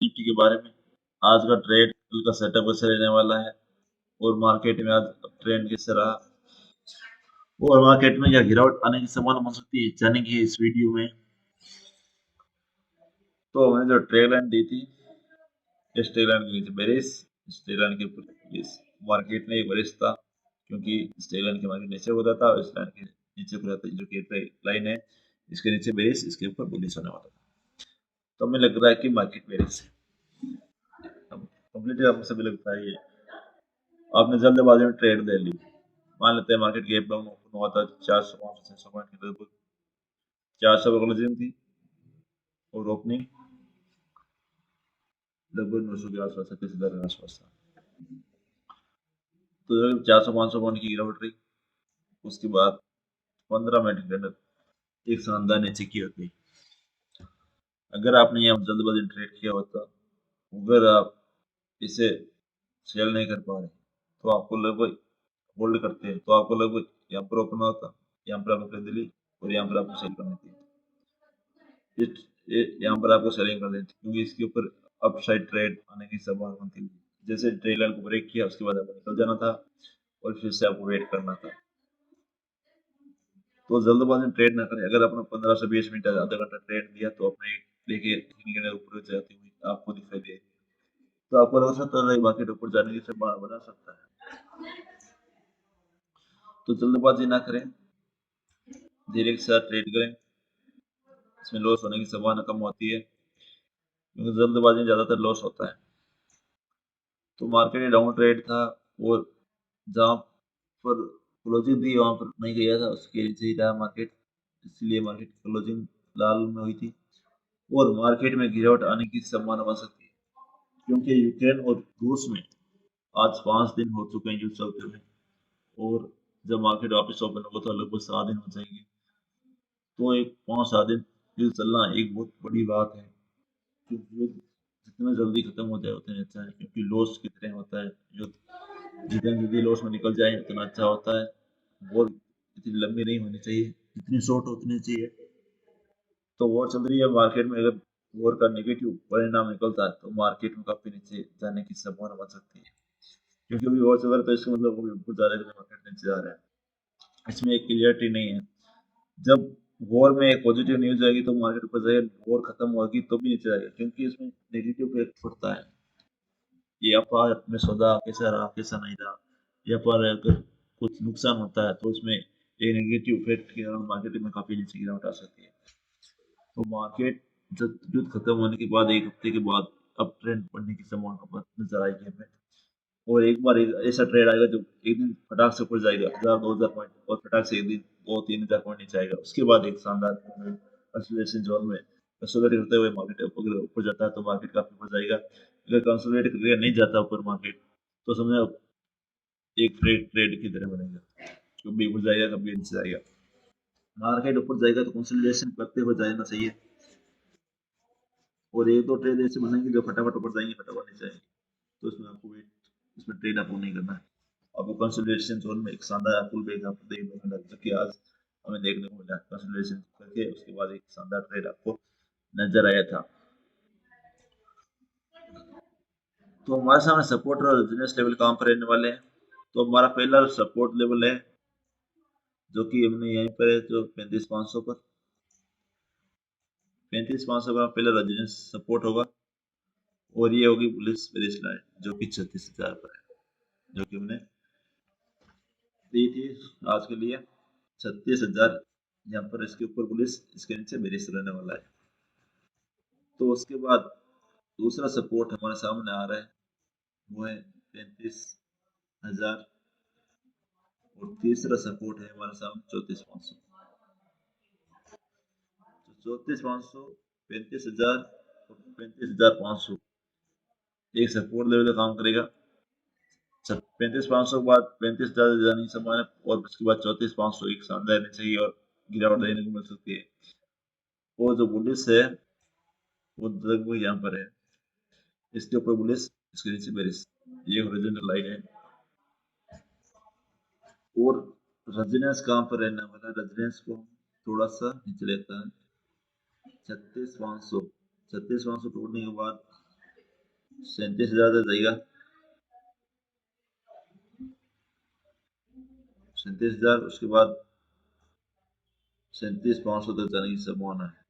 Nifty के बारे में। आज का ट्रेड कल का सेटअप कैसे रहने वाला है और मार्केट में आज ट्रेंड कैसे रहा और मार्केट में क्या गिरावट आने की संभावना हो सकती है जानेंगे इस वीडियो में। तो हमने जो ट्रेड लाइन दी थी इस ट्रेड लाइन के नीचे बेरिश, इस ट्रेड लाइन के ऊपर इस मार्केट में एक बेरिश था क्योंकि इस ट्रेड लाइन के मार्केट नीचे होता था और इस लाइन के नीचे खुला था जो कि ट्रेड लाइन है इसके नीचे बेरिश इसके ऊपर बुलिश होने वाला था। तो हमें लग रहा है कि मार्केट बेरिश है। कंप्लीटली आप सभी लगता है ये आपने जल्दबाजी में ट्रेड ले ली। मान लेते हैं मार्केट गैप डाउन ओपन हुआ था 400 पॉइंट के लगभग 400 पर क्लोजिंग थी और ओपनिंग लगभग 900 के आसपास 36,000 के आसपास था। तो 400-500 पॉइंट की गिरावट रही। उसके बाद 15 मिनट के अंदर एक शानदार नीचे की होती। अगर आपने यहाँ जल्दबाजी ट्रेड किया होता, अगर आप इसे सेल नहीं कर पा रहे तो आपको लगभग होल्ड करते हैं तो आपको लगभग यहाँ पर ओपन होता, यहाँ पर आपने खरीद ली और यहाँ पर आपको सेल करनी थी। यहाँ पर आपको सेलिंग कर देनी थी क्योंकि इसके ऊपर अपसाइड ट्रेड आने की संभावना थी। जैसे ट्रेड लाइन को ब्रेक किया उसके बाद आपको निकल जाना था और फिर से आपको वेट करना था। तो जल्दबाजी में ट्रेड ना करें। अगर आपने 15 से 20 मिनट आधा घंटा ट्रेड दिया तो अपने देखिए ऊपर जाती हुई आपको दिखाई दे तो आपको लग सकता है मार्केट ऊपर जाने की संभावना बना सकता है। तो जल्दबाजी ना करें, धीरे के साथ ट्रेड करें। इसमें लॉस होने की संभावना कम होती है क्योंकि जल्दबाजी में ज्यादातर लॉस होता है। तो मार्केट में डाउन ट्रेड था और जहाँ पर क्लोजिंग थी वहां पर नहीं गया था उसके नीचे ही रहा मार्केट, इसलिए मार्केट क्लोजिंग लाल में हुई थी और मार्केट में गिरावट आने की संभावना बन सकती है क्योंकि यूक्रेन और रूस में आज 5 दिन हो चुके हैं युद्ध चलते हुए और जब मार्केट वापस ओपन होगा तो लगभग 7 दिन हो जाएंगे। तो एक 5-7 दिन युद्ध चलना एक बहुत बड़ी बात है क्योंकि युद्ध जितना जल्दी खत्म हो जाए उतना अच्छा है क्योंकि लॉस कितने होता है युद्ध, जितना जल्दी लॉस में निकल जाए उतना अच्छा होता है। वॉर इतनी लंबी नहीं होनी चाहिए, जितनी शॉर्ट उतनी चाहिए। तो वॉर चल रही है मार्केट में, अगर वॉर का नेगेटिव परिणाम निकलता है तो मार्केट में काफी नीचे जाने की संभावना बन सकती है क्योंकि अभी वॉर चल रहा है तो इसका मतलब अभी ऊपर जा रहा है मार्केट नीचे जा रहा है। इसमें एक क्लियरिटी नहीं है। जब वॉर में एक पॉजिटिव न्यूज आएगी तो मार्केट ऊपर जाएगा, वॉर खत्म होगी तो भी नीचे जाएगा क्योंकि इसमें नेगेटिव इफेक्ट पड़ता है। ये व्यापार में सौदा कैसा रहा कैसा नहीं रहा, व्यापार अगर कुछ नुकसान होता है तो उसमें एक नेगेटिव इफेक्ट के कारण मार्केट में काफी नीचे गिरावट आ सकती है। तो मार्केट जब युद्ध खत्म होने के बाद एक हफ्ते के बाद अब ट्रेंड बढ़ने की संभावना नजर आएगी हमें। और एक बार ऐसा ट्रेड आएगा जो एक दिन फटाक से ऊपर जाएगा 1000-2000 पॉइंट और फटाक से एक दिन 2-3000 पॉइंट नीचे आएगा। उसके बाद एक शानदार कंसोलिडेशन जोन में कंसोलिडेट करते हुए मार्केट अगर ऊपर जाता है तो मार्केट काफी ऊपर जाएगा। अगर कंसोलिडेट करके नहीं जाता ऊपर मार्केट तो समझो एक ट्रेड ट्रेड की तरह बनेगा, कभी ऊपर जाएगा कभी नीचे जाएगा। मार्केट ऊपर जाएगा तो कंसोलिडेशन करते हुए जाना चाहिए और एक दो ट्रेड ऐसे बनेंगे जो फटाफट ऊपर जाएंगे फटाफट नीचे जाएंगे तो इसमें आपको वेट, इसमें ट्रेड आपको नहीं करना है। आपको कंसोलिडेशन जोन में एक शानदार फुल बेच आपको देखने को मिला कि आज हमें देखने को मिला कंसोलिडेशन करके उसके बाद एक शानदार ट्रेड आपको नजर आया था। तो हमारे सामने सपोर्ट और रेजिस्टेंस लेवल कहाँ पर रहने वाले हैं। तो हमारा पहला सपोर्ट लेवल है जो कि हमने यहीं पर है जो 35,500 पर, 35,500 का पहला रेजिस्टेंस सपोर्ट होगा और ये होगी पुलिस बेरिश लाइन जो कि 36,000 पर है जो कि हमने दी थी आज के लिए 36,000। यहाँ पर इसके ऊपर पुलिस इसके नीचे बेरिश रहने वाला है। तो उसके बाद दूसरा सपोर्ट हमारे सामने आ रहा है वो है 35,000 और तीसरा सपोर्ट है हमारे सामने 34,500। तो 34,500, 35,000 और 35,500 एक सपोर्ट लेवल का काम करेगा। 35,500 के बाद 35,000 जाने की संभावना और उसके बाद 34,500 एक शानदार रहनी चाहिए और गिरावट देखने को मिल सकती है। वो जो बुलिस है वो लगभग यहाँ पर है, इसके ऊपर बुलिस इसके नीचे बेरिश, ये हॉरिजॉन्टल लाइन है। और रेजिडेंस कहाँ पर रहने वाला है, रेजिडेंस को थोड़ा सा नीचे लेता है 36,500, 36,500 तोड़ने के बाद 37,000 तक जाएगा, 37,000, उसके बाद 37,500 तक जाने की संभावना है।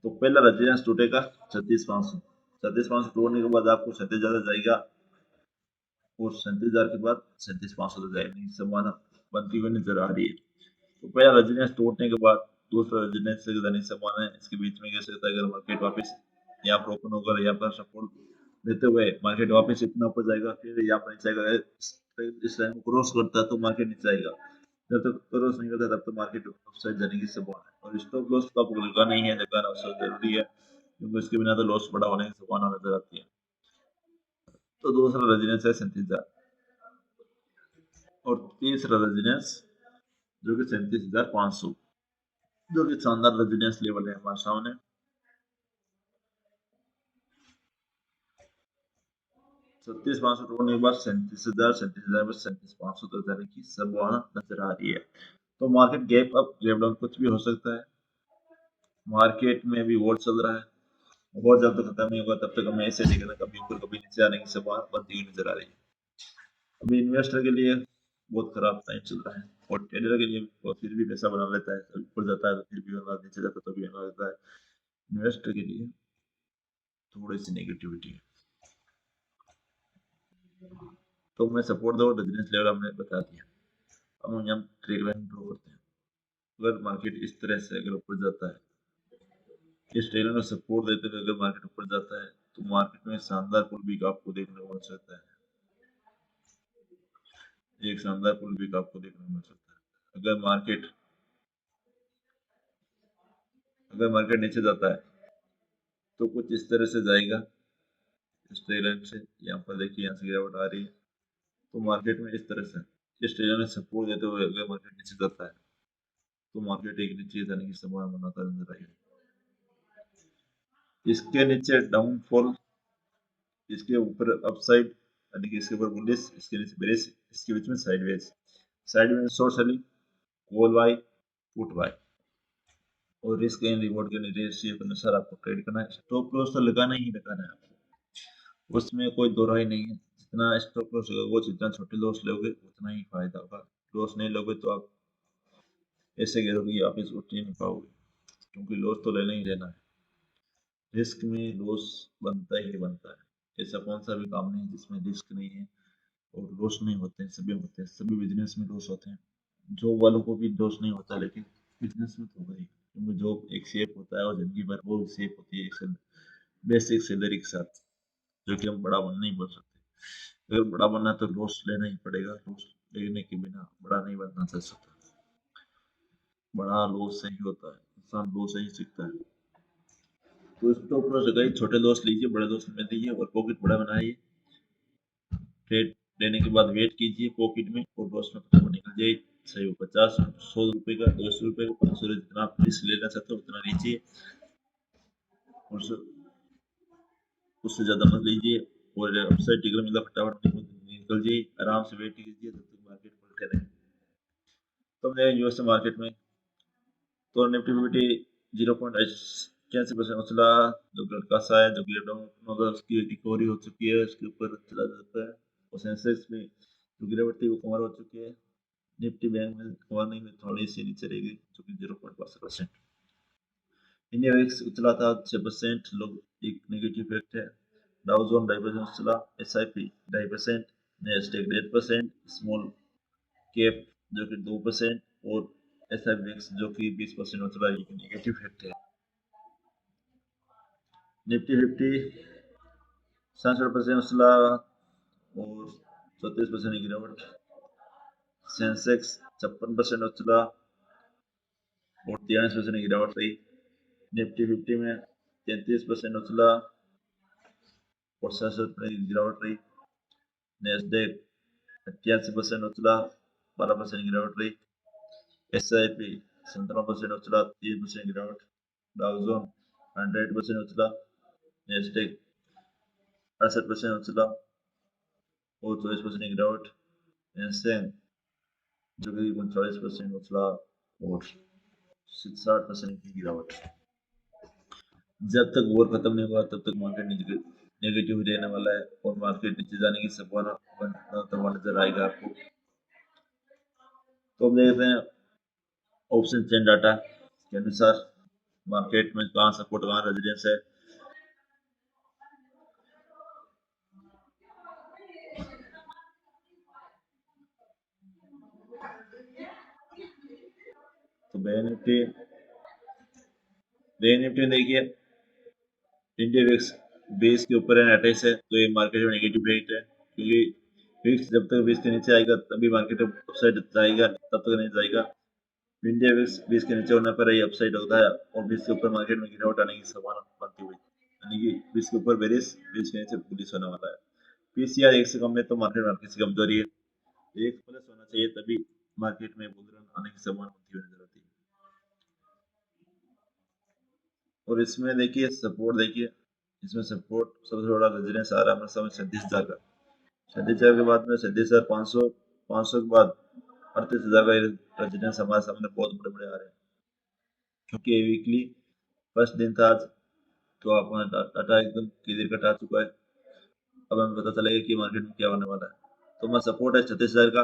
तो पहला रेजिस्टेंस टूटेगा 36,500, 36,500 टूटने के बाद आपको 37,000 जाएगा और 37,000 के बाद 37,500 तक जाने की संभावना बनती हुई नजर आ रही है। तो पहला रेजिस्टेंस टूटने के बाद दूसरा रेजिस्टेंस से जाने की संभावना है, इसके बीच में कह सकता है अगर मार्केट वापस यहाँ पर ओपन होकर यहाँ पर सपोर्ट देते हुए मार्केट वापस इतना ऊपर जाएगा, फिर यहाँ पर नीचे आएगा, इस लाइन को क्रॉस करता है तो मार्केट नीचे आएगा, जब तक क्रॉस नहीं करता तब तक मार्केट अपसाइड जाने की संभावना है। और स्टॉप लॉस तो आपको लगाना ही है, लगाना उससे जरूरी है क्योंकि इसके बिना तो लॉस बड़ा होने की संभावना नजर आती है। तो दूसरा रेजिडेंस है 37,000 और तीसरा रेजिडेंस जो कि 37,500, जो कि शानदार रेजिडेंस लेवल है हमारे सामने। 37,500 टूटने के बाद 37,000, 37,000 में 37,500 तक जाने की संभावना नजर आ रही है। तो market gap up gap down कुछ भी हो सकता है। मार्केट में भी वॉर चल रहा है, वॉर जब तक खत्म नहीं होगा तब तक हमें ऐसे देखना कभी ऊपर कभी नीचे आने की संभावना बनती हुई नजर आ रही है। अभी इन्वेस्टर के लिए बहुत खराब टाइम चल रहा है और ट्रेडर के लिए वो फिर भी पैसा बना लेता है, कभी ऊपर जाता है तो फिर भी बना, नीचे जाता है तो भी बना लेता है। इन्वेस्टर के लिए थोड़ी सी नेगेटिविटी है। तो मैं सपोर्ट दो रेजिडेंस लेवल हमने बता दिया। अब हम यहाँ ट्रेड लाइन ड्रॉ करते हैं। अगर मार्केट इस तरह से अगर ऊपर जाता है, इस ट्रेड में सपोर्ट देते हुए अगर मार्केट ऊपर जाता है तो मार्केट में शानदार पुल भी आपको देखने को मिल सकता है, एक शानदार पुल भी आपको देखने को मिल सकता है। अगर मार्केट नीचे जाता है तो कुछ इस तरह से जाएगा, इस ट्रेड लाइन से, यहाँ पर देखिए यहाँ से गिरावट आ रही है, तो मार्केट में इस तरह से इस ट्रेड लाइन में सपोर्ट देते हुए अगर मार्केट नीचे जाता है तो मार्केट एक नीचे जाने की संभावना बनाता नजर आएगी। इसके नीचे डाउनफॉल, इसके ऊपर अपसाइड यानी कि इसके ऊपर बुलिश, इसके नीचे बेरिश, इसके बीच में साइडवेज, साइडवेज में short selling, call buy, put buy और रिस्क एंड रिवॉर्ड के रेशियो के अनुसार आपको ट्रेड करना है। स्टॉप लॉस तो लगाना ही लगाना है आपको, उसमें कोई दो राय नहीं है। जितना स्टॉप लॉस लगोगे, जितना छोटे लॉस लोगे उतना ही फायदा होगा। लॉस नहीं लोगे तो आप ऐसे गिरोगे कि आप इस उठ नहीं पाओगे, क्योंकि लॉस तो लेना ही लेना है। रिस्क में लॉस बनता ही बनता है, ऐसा कौन सा भी काम नहीं है जिसमें रिस्क नहीं है और लॉस नहीं होते हैं, सभी होते हैं, सभी बिजनेस में लॉस होते हैं। जॉब वालों को भी लॉस नहीं होता, लेकिन बिजनेस में तो होगा ही, क्योंकि जॉब एक शेप होता है और जिंदगी भर वो शेप होती है एक बेसिक सैलरी के साथ, जो कि हम बड़ा बन नहीं बन सकते। अगर बड़ा बनना है तो लॉस लेना ही पड़ेगा, लॉस लेने के बिना बड़ा नहीं बनना चाह सकता। बड़ा लॉस से ही होता है, इंसान लॉस से ही सीखता है। तो स्टॉप लॉस लगाइए, छोटे लॉस लीजिए, बड़े लॉस में दीजिए और पॉकेट बड़ा बनाइए। ट्रेड लेने के बाद वेट कीजिए पॉकेट में और लॉस में खत्म निकल जाइए। सही हो 50, 100 रुपए का, 200 रुपए का, 500 रुपए, जितना आप रिस्क लेना चाहते हो उतना लीजिए और उससे ज्यादा मत लीजिए और अपसाइड टिकर मिला फटाफट निकल जाइए। आराम से वेट कीजिए जब तक मार्केट पलटे रहे। तो हमने यूएस मार्केट में तो निफ्टी फिफ्टी 0.81% उछला, जो लड़का सा है, जो कि डाउन उसकी रिकवरी हो चुकी है, उसके ऊपर चला जाता है। और सेंसेक्स में जो गिरावट थी वो कवर हो चुकी है। निफ्टी बैंक में कवर नहीं हुई, थोड़ी सी नीचे रहेगी, जो कि 0.62%। इंडिया इंडेक्स उछला था 6%, लोग एक नेगेटिव इफेक्ट है। डाउ जोन 2.5% उछला, एसआईपी 2.5%, नैस्डैक 1.5%, स्मॉल कैप जो कि 2% और एसआईबीएक्स जो कि 20% उछला, एक नेगेटिव इफेक्ट है। निफ्टी फिफ्टी 67% उछला और 34% की गिरावट। सेंसेक्स 56% उछला और 43% की गिरावट रही। निफ्टी फिफ्टी में 33% उछला और 67% की गिरावट रही। नैस्डैक 88% उछला, 12% की गिरावट रही। एसआईपी 57% उछला, 3% की गिरावट। डाउ जोन 100% उछला, नैस्डैक 68% उछला और 24% की गिरावट। एनसेन जो कि 39% उछला और 60% की गिरावट। जब तक वॉर खत्म नहीं होगा तब तक मार्केट नेगेटिव रहने वाला है और मार्केट नीचे जाने की संभावना बनता हुआ नजर आएगा आपको। तो अब देखते हैं ऑप्शन चेन डाटा के अनुसार मार्केट में कहाँ सपोर्ट कहाँ रेजिडेंस है। तो बैंक निफ्टी में देखिए इंडिया विक्स 20 के ऊपर है, 28 है, तो ये मार्केट में नेगेटिव रेट है, क्योंकि विक्स जब तक 20 के नीचे आएगा तभी मार्केट अपसाइड जाएगा, तब तक नहीं जाएगा। इंडिया विक्स 20 के नीचे होने पर ये अपसाइड होता है और 20 के ऊपर मार्केट में गिरावट आने की संभावना बनती हुई, यानी कि 20 के ऊपर बेरिश, 20 के नीचे बुलिश होने वाला है। पीसीआर 1 से कम है तो मार्केट मार्केट की कमजोरी है, 1 प्लस होना चाहिए तभी मार्केट में बुल रन आने की संभावना बनती हुई नजर आती है। और इसमें देखिए सपोर्ट, देखिए इसमें सपोर्ट सबसे बड़ा रेजिडेंस आ रहा है हमारे सामने 37,000 का। 37,000 के बाद में 37,500, 500 के बाद 38,000 का रेजिडेंस हमारे सामने बहुत बड़े बड़े आ रहे हैं, क्योंकि ये वीकली फर्स्ट दिन था आज, तो अपना डाटा एकदम क्लियर कट आ चुका है। अब हमें पता चलेगा कि मार्केट में क्या होने वाला है। तो हमारा सपोर्ट है 36,000 का,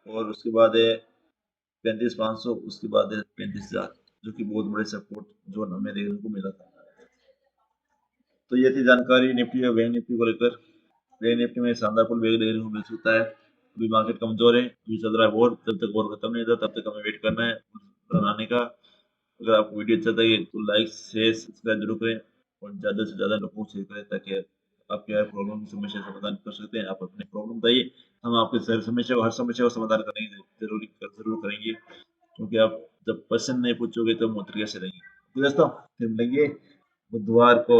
और उसके बाद है 35,500, उसके बाद है 35,000, जो कि बहुत बड़े सपोर्ट जोन हमें देखने को मिला था। तो ये थी जानकारी निफ्टी और बैंक निफ्टी को लेकर। बैंक निफ्टी में शानदार पुल बैक देखने को मिल सकता है। अभी मार्केट कमजोर है, अभी चल रहा है वॉर, जब तक वॉर खत्म नहीं होता तब तक हमें वेट करना है बनाने का। अगर आपको वीडियो अच्छा लगे तो लाइक शेयर सब्सक्राइब जरूर करें और ज़्यादा से ज़्यादा लोगों को शेयर करें, ताकि आपके हर प्रॉब्लम की समस्या समाधान कर सकते हैं। आप अपने प्रॉब्लम बताइए, हम आपके हर समस्या को समाधान करने की जरूर करेंगे, क्योंकि आप जब प्रश्न नहीं पूछोगे तो हम उत्तर कैसे देंगे। तो दोस्तों फिर मिलेंगे बुधवार को।